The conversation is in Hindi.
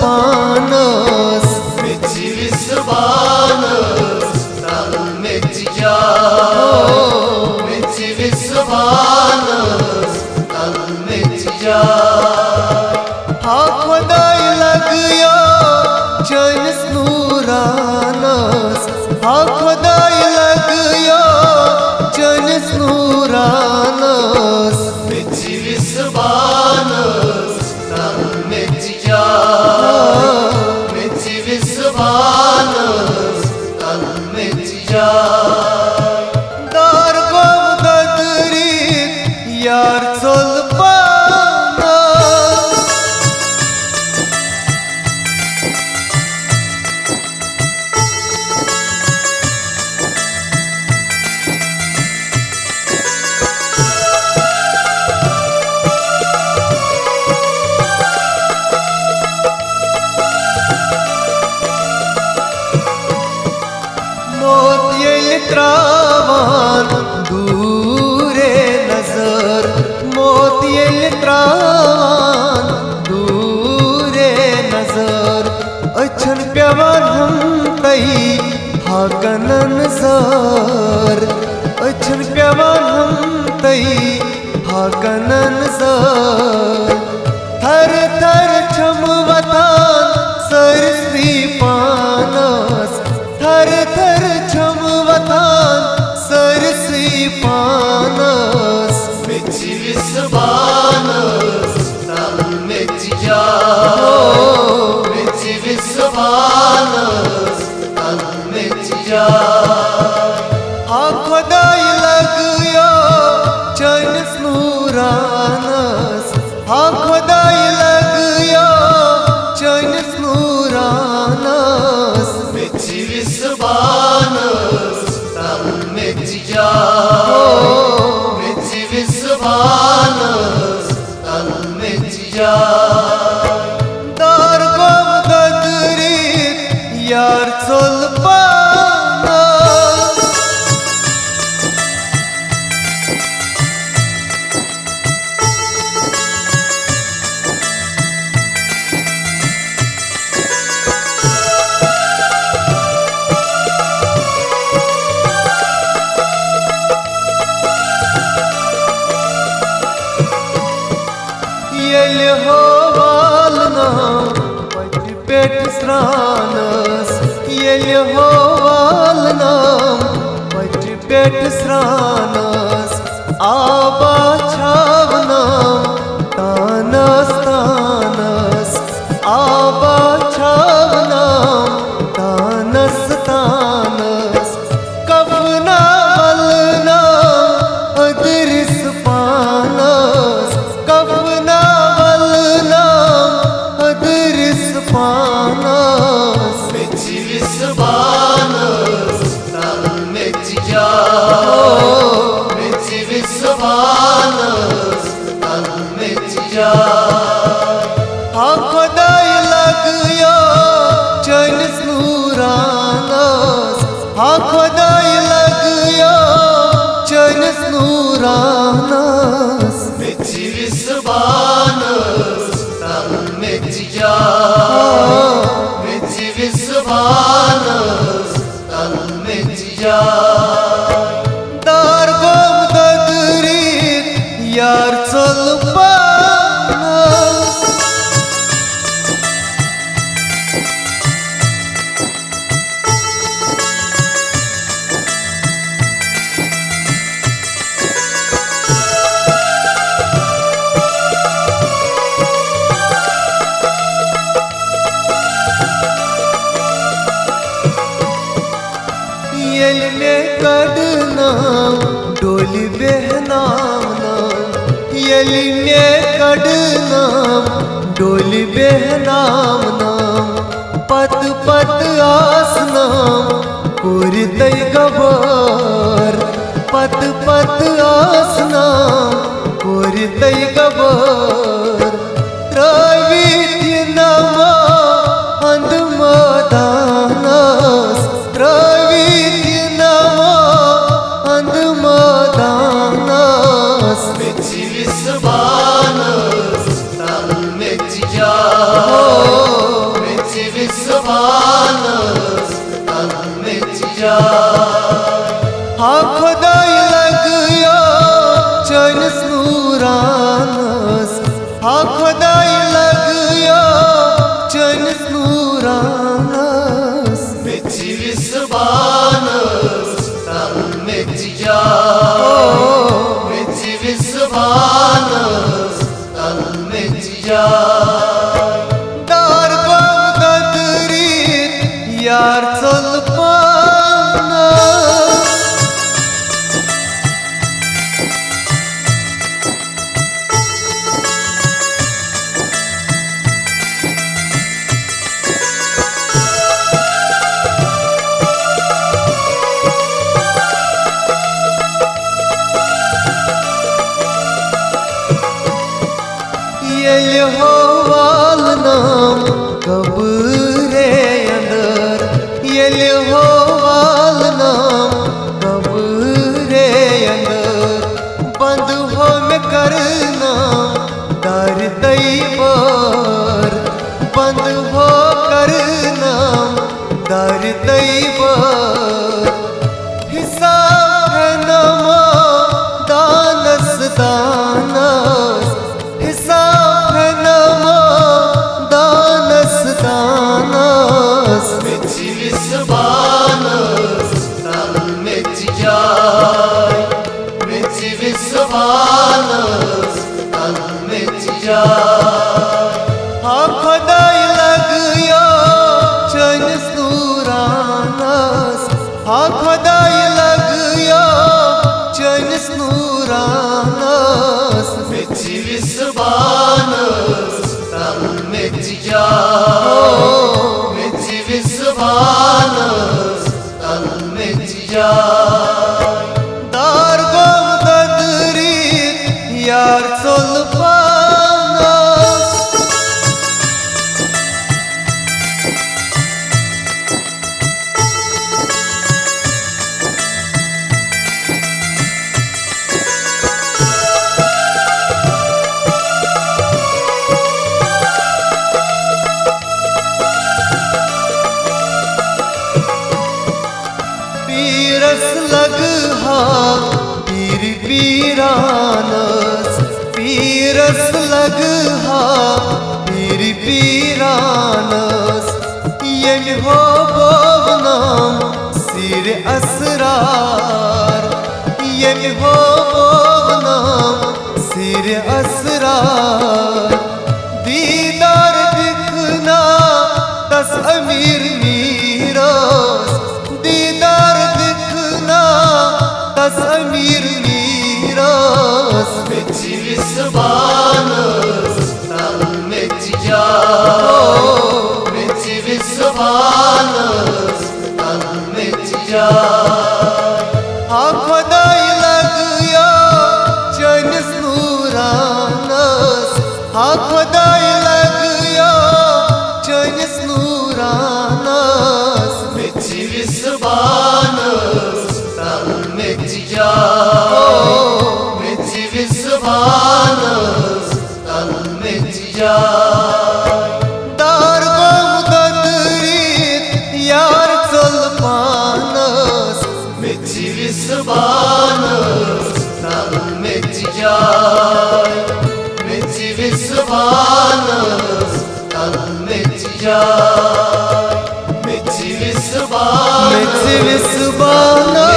पानस मेची विसबानस तल मेची जा मेची विसबानस तल मेची जा हा खुदाई लगया चैनस नूरानस हा खुदाई लगया चैनस नूरानस मेची विसबानस तल मेची जा मेची विसबानस तल मेची जा दार गोम ददरीत यार चल पानस मोत येल त्रावान दूरे नजर मोत येल त्रावान दूरे नजर अछन प्यावान हम तई हाकनन सर अछन प्यावान हम तई हाकनन सर थर थर छमवतान सरस्वी पानस थर थर छमवतान सरस्वी पानस मेची विसबानस तल मेची जा मेची विसबानस तल मेची जा हा खुदाई लगया चैनस नूरानस हा खुदाई लगया चैनस नूरानस मेची विसबानस तल मेची जा मेची विसबानस तल मेची जा दार गोम ददरीत यार चल पानस येल हो वालना पच पेट स्रानस येल हो वालना पच पेट स्रानस आबा छावना तानस तानस आबा छावना तानस तानस कफना वलना अदरिस पानस कफना वलना अदरिस पानस मेची विसबानस तल मेची जा मेची विसबानस तल मेची जा हा खुदाई लगया चैनस नूरानस हा खुदाई लगया चैनस नूरानस मेची विसबानस तल मेची जा मेची विसबानस तल मेची जा दार गोम ददरीत यार चल पानस येल में कड़ना डोली बहनामना येल में कड़ना डोली बहनामना पत पत आसना कुरितई गबर पत पत आसना कुरितई गबर त्रवित्य नमा अंध मदानस त्रवित्य नमा अंध मदानस मेची विसबानस तल मेची जा यार चल पाना येले हो वाल नाम कब्रे अंदर येले हो वाल नाम कब्रे अंदर बंद हो में करना दर तैबर बंद हो करना दर तैबर हिसाब है नमा दानस दानस हिसाब है नमा दानस दानस Meci visbanas tal meci jai Meci visbanas tal meci jai हाँ खुदाई लग या चैनस नूरानस हाँ खुदाई लग या chains नूरानस Meci visbanas tal meci jai Meci visbanas tal meci jai दार गम ददरी यार चल पानस पीरस लग हा पीर पीरानस पीरस लग हा पीर पीरानस ये हो बोवनाम सिर असरार ये हो बोवनाम सिर असरार दीदार दिखना दस अमीर मीरास दीदार दिखना दस अमीर मीरास Meci visbanas tal meci jai Meci visbanas tal meci jai हाँ खुदाई लग या चैनस नूरानस हाँ खुदाई लग या chains नूरानस Meci visbanas tal meci jai Meci visbanas tal meci jai दार गम ददरीत यार चल पानस Meci visbanas tal meci jai Meci visbanas tal meci jai Meci visbanas Meci visbanas